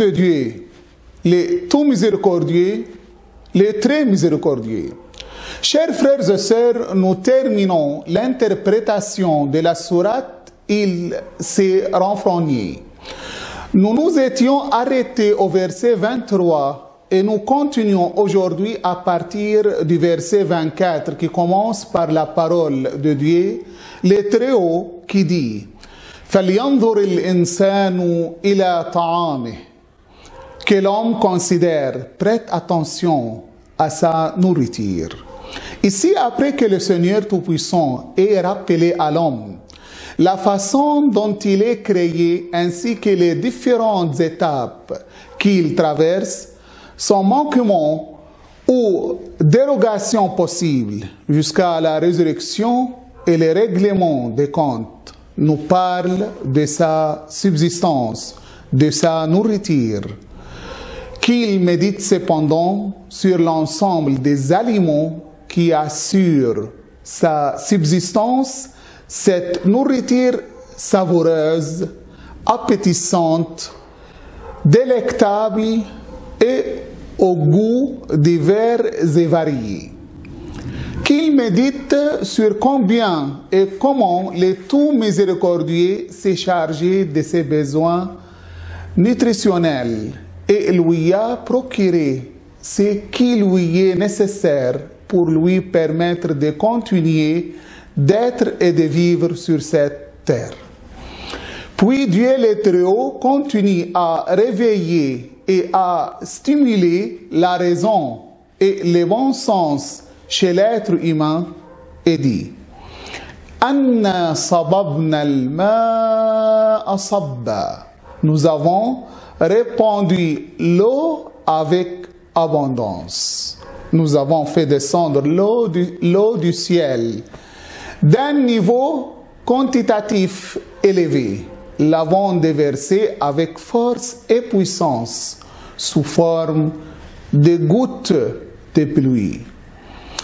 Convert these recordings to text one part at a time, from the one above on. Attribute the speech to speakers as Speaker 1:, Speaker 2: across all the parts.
Speaker 1: de Dieu, le tout miséricordieux, le très miséricordieux. Chers frères et sœurs, nous terminons l'interprétation de la sourate Il s'est renfrogné. Nous nous étions arrêtés au verset 23 et nous continuons aujourd'hui à partir du verset 24 qui commence par la parole de Dieu, le Très-Haut qui dit فَلْيَنْظُرِ الْإِنسَانُ إِلَى طَعَامِهِ. Que l'homme considère, prête attention à sa nourriture. Ici, après que le Seigneur Tout-Puissant ait rappelé à l'homme la façon dont il est créé ainsi que les différentes étapes qu'il traverse, son manquement ou dérogation possible jusqu'à la résurrection et le règlement des comptes nous parle de sa subsistance, de sa nourriture, qu'il médite cependant sur l'ensemble des aliments qui assurent sa subsistance, cette nourriture savoureuse, appétissante, délectable et au goût divers et variés. Qu'il médite sur combien et comment le tout miséricordieux s'est chargé de ses besoins nutritionnels et lui a procuré ce qui lui est nécessaire pour lui permettre de continuer d'être et de vivre sur cette terre. Puis Dieu le Très-Haut continue à réveiller et à stimuler la raison et le bon sens chez l'être humain et dit Anna sababna al-ma'a sabba. Nous avons répandu l'eau avec abondance. Nous avons fait descendre l'eau du ciel d'un niveau quantitatif élevé. L'avons déversé avec force et puissance sous forme de gouttes de pluie.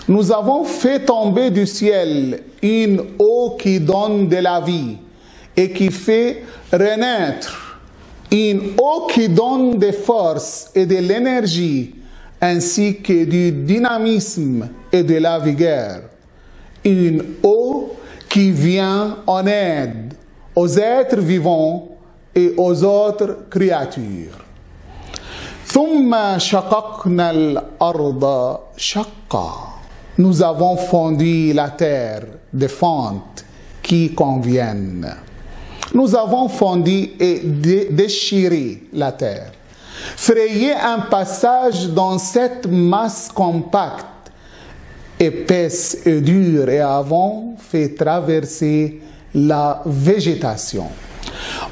Speaker 1: Nous avons fait tomber du ciel une eau qui donne de la vie et qui fait renaître, une eau qui donne des forces et de l'énergie ainsi que du dynamisme et de la vigueur. Une eau qui vient en aide aux êtres vivants et aux autres créatures. ثم شققنا الأرض شقا. Nous avons fondu la terre de fentes qui conviennent. Nous avons fondu et déchiré la terre. Frayé un passage dans cette masse compacte, épaisse et dure, et avons fait traverser la végétation.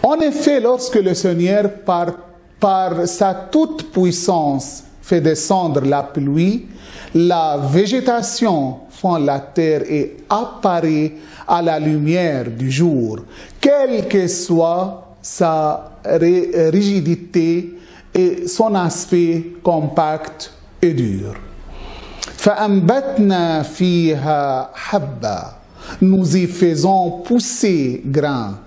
Speaker 1: En effet, lorsque le Seigneur, par sa toute-puissance, fait descendre la pluie, la végétation fend la terre et apparaît à la lumière du jour, quelle que soit sa rigidité et son aspect compact et dur. فَأَنْبَتْنَا فِيهَا حَبًّا. Nous y faisons pousser grains.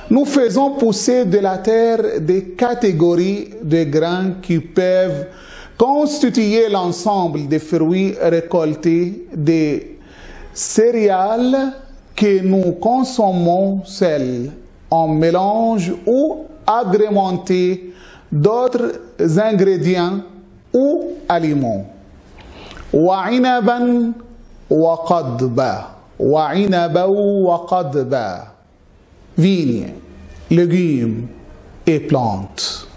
Speaker 1: Nous faisons pousser de la terre des catégories de grains qui peuvent constituer l'ensemble des fruits récoltés, des céréales que nous consommons seuls, en mélange ou agrémentés d'autres ingrédients ou aliments. وعنبا وقضبا وعنبا وقضبا. Vignes, légumes et plantes.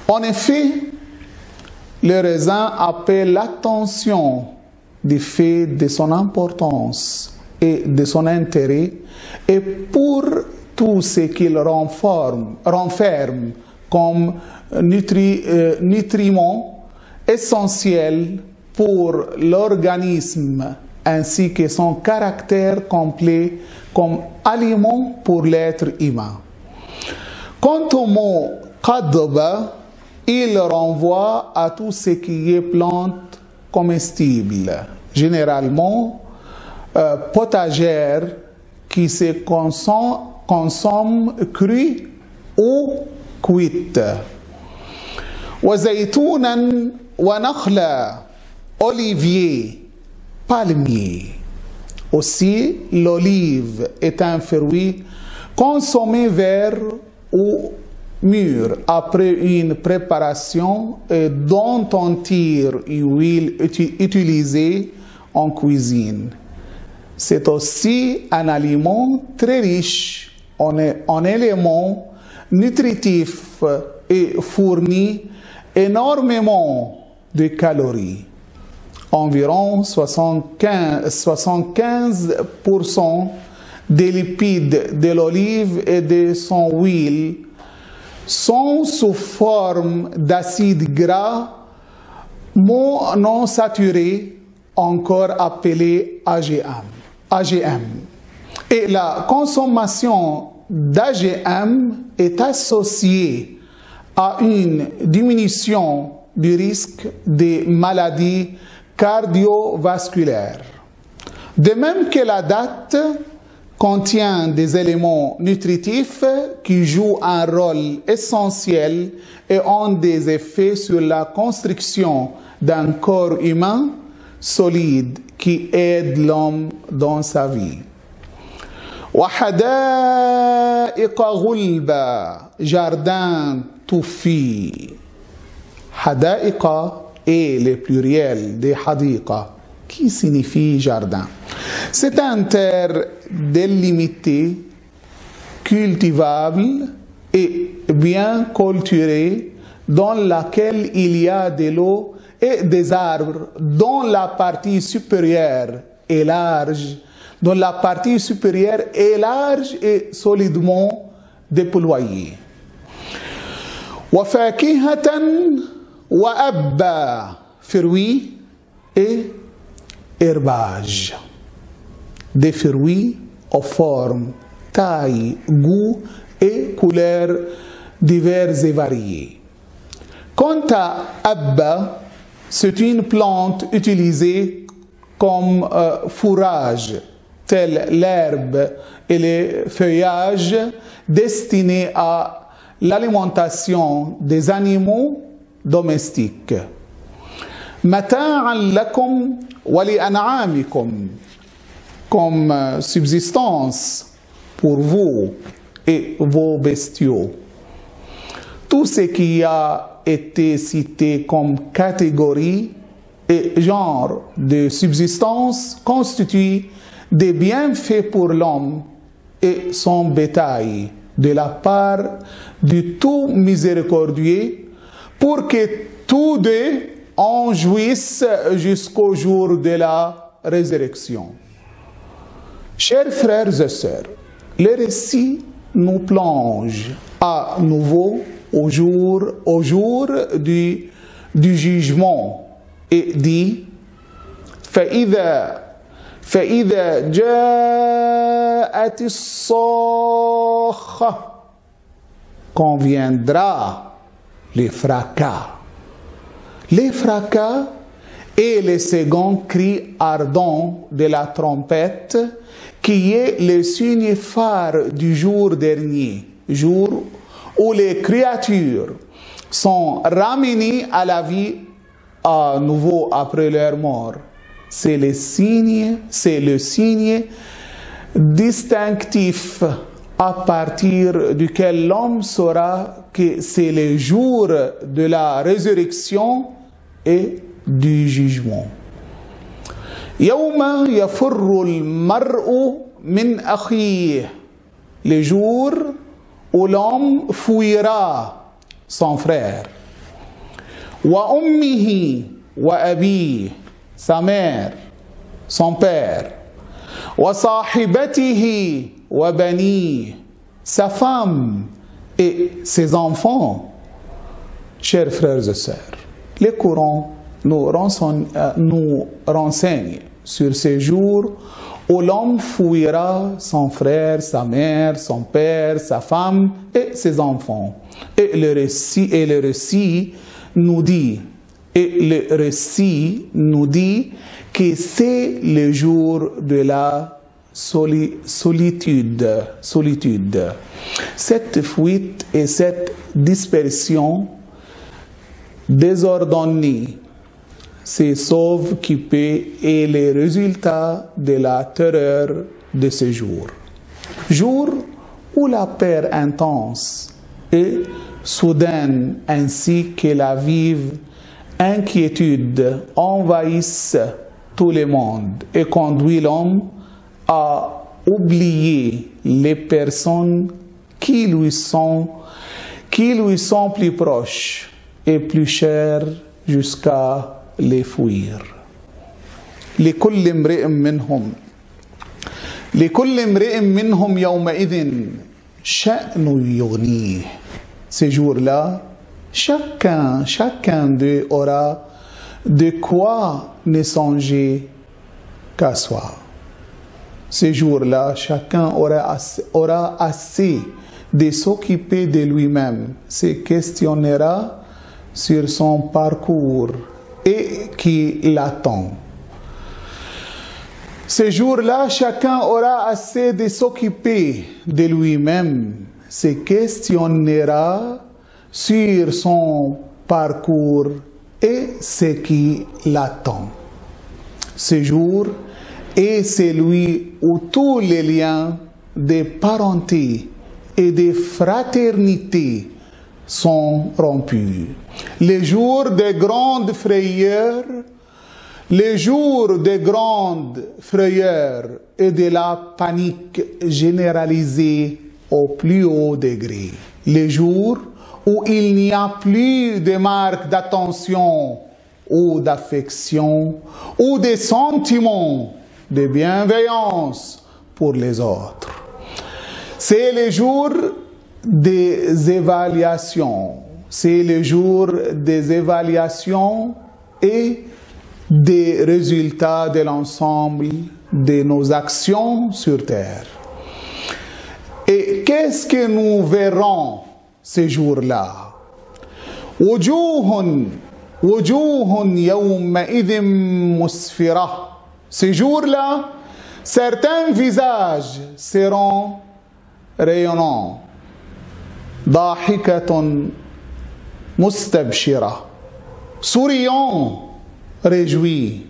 Speaker 1: En effet, le raisin appelle l'attention du fait de son importance et de son intérêt et pour tout ce qu'il renferme comme nutriments essentiels pour l'organisme ainsi que son caractère complet comme aliment pour l'être humain. Quant au mot qadba, il renvoie à tout ce qui est plante comestible, généralement potagère qui se consomme crue ou cuite. وزيتونا ونخلا, olivier, palmier. Aussi, l'olive est un fruit consommé vert ou mûr après une préparation et dont on tire une huile utilisée en cuisine. C'est aussi un aliment très riche en éléments nutritifs et fournit énormément de calories. Environ 75% des lipides de l'olive et de son huile sont sous forme d'acides gras monosaturés, encore appelés AGM. Et la consommation d'AGM est associée à une diminution du risque des maladies cardiovasculaires. De même que la date contient des éléments nutritifs qui jouent un rôle essentiel et ont des effets sur la construction d'un corps humain solide qui aide l'homme dans sa vie. وحدائق غلبة, jardin touffi. Hada'iqa est le pluriel de hadiqa, qui signifie jardin. C'est un terre délimité, cultivable et bien culturé, dans laquelle il y a de l'eau et des arbres, dont la partie supérieure est large, et solidement déployée. وفاكهة وأبا, fruits et herbage. Des fruits aux formes, tailles, goûts et couleurs diverses et variées. Quant à Abba, c'est une plante utilisée comme fourrage, tel l'herbe et les feuillages destinés à l'alimentation des animaux domestiques. متاعا لكم ولأنعامكم, comme subsistance pour vous et vos bestiaux. Tout ce qui a été cité comme catégorie et genre de subsistance constitue des bienfaits pour l'homme et son bétail de la part du tout miséricordieux, pour que tous deux en jouissent jusqu'au jour de la résurrection. Chers frères et sœurs, le récit nous plonge à nouveau au jour du jugement et dit فإذا جاءت الصاخة, quand viendra les fracas. Les fracas est le second cri ardent de la trompette, qui est le signe phare du jour dernier, jour où les créatures sont ramenées à la vie à nouveau après leur mort. C'est le signe distinctif à partir duquel l'homme saura que c'est le jour de la résurrection et du jugement. يوم يفر المرء من أخيه, le jour où l'homme fuira son frère. وأمه وأبيه, sa mère, son père. وصاحبته وبنيه, sa femme et ses enfants. Chers frères et sœurs, le Coran nous renseigne sur ces jours où l'homme fuira son frère, sa mère, son père, sa femme et ses enfants. Et le récit nous dit que c'est le jour de la solitude. Cette fuite et cette dispersion désordonnée, se sauve-qui-peut et les résultats de la terreur de ce jour. Jour où la peur intense et soudaine ainsi que la vive inquiétude envahissent tout le monde et conduit l'homme à oublier les personnes qui lui sont plus proches et plus chères jusqu'à les fuir. لكل امرئ منهم يومئذ شأن يغنيه. Ces jours-là, chacun d'eux aura de quoi ne songer qu'à soi. Ces jours-là, chacun aura assez de s'occuper de lui-même, se questionnera sur son parcours et qui l'attend. Ces jours-là, chacun aura assez de s'occuper de lui-même, se questionnera sur son parcours et ce qui l'attend. Ce jour est celui où tous les liens de parenté et de fraternité sont rompus. Les jours de grande frayeur, les jours de grande frayeur et de la panique généralisée au plus haut degré. Les jours où il n'y a plus de marques d'attention ou d'affection ou de sentiments de bienveillance pour les autres. C'est le jour des évaluations. C'est le jour des évaluations et des résultats de l'ensemble de nos actions sur terre. Et qu'est-ce que nous verrons ces jours-là? وجوه يومئذ مسفرة. Ces jours-là, certains visages seront rayonnants. ضاحكة مستبشرة. Souriants, réjouis.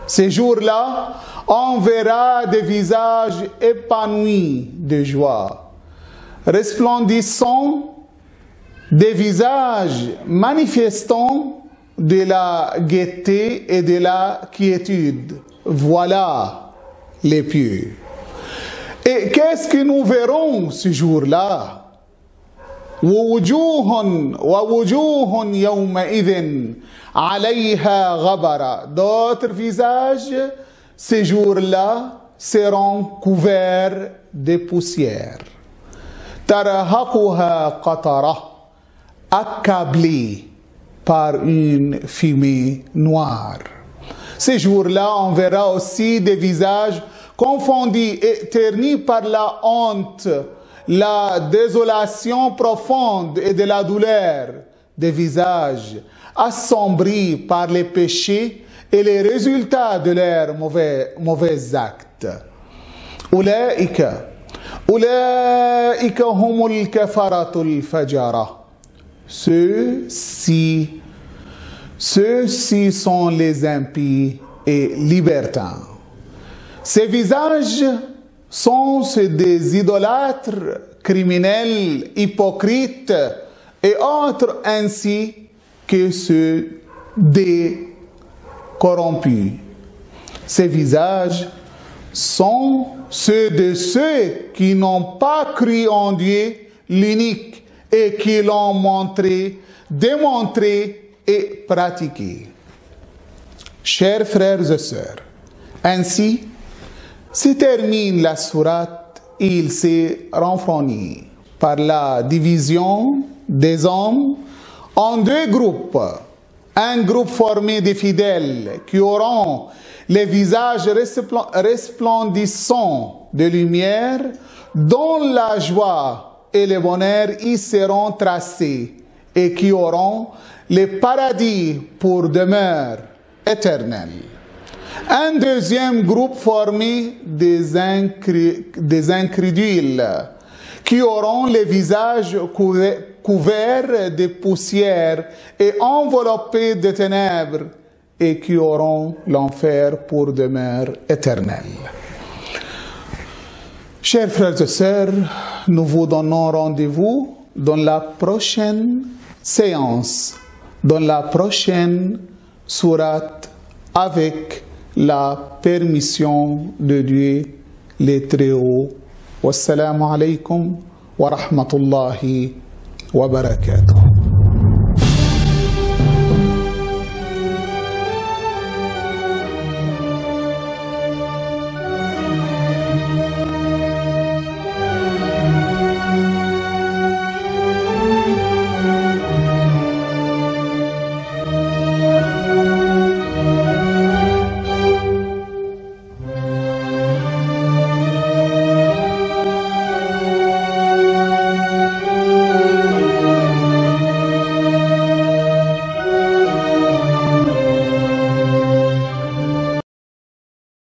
Speaker 1: Ces jours-là, on verra des visages épanouis de joie, resplendissants, des visages manifestant de la gaieté et de la quiétude. Voilà les pieux. Et qu'est-ce que nous verrons ce jour-là? ووجوه يومئذ عليها غبرة. D'autres visages ces jours-là seront couverts de poussière. ترهقها قطرة. Accablés par une fumée noire. Ces jours-là, on verra aussi des visages confondus et ternis par la honte, la désolation profonde et de la douleur. Des visages assombris par les péchés et les résultats de leurs mauvais actes. أولئك هم الكفرة الفجرة. Ceux-ci sont les impies et libertins. Ces visages sont ceux des idolâtres, criminels, hypocrites et autres, ainsi que ceux des corrompus. Ces visages sont ceux de ceux qui n'ont pas cru en Dieu l'unique et qui l'ont montré, démontré et pratiqué. Chers frères et sœurs, ainsi se termine la sourate. Il s'est renfrogné par la division des hommes en deux groupes. Un groupe formé de fidèles qui auront les visages resplendissants de lumière, dont la joie et le bonheur y seront tracés et qui auront le paradis pour demeure éternelle. Un deuxième groupe formé des incrédules qui auront les visages couverts de poussière et enveloppés de ténèbres, et qui auront l'enfer pour demeure éternelle. Chers frères et sœurs, nous vous donnons rendez-vous dans la prochaine séance, dans la prochaine sourate, avec la permission de Dieu, les Très-Hauts. Wassalamu alaikum wa rahmatullahi wa barakatuh.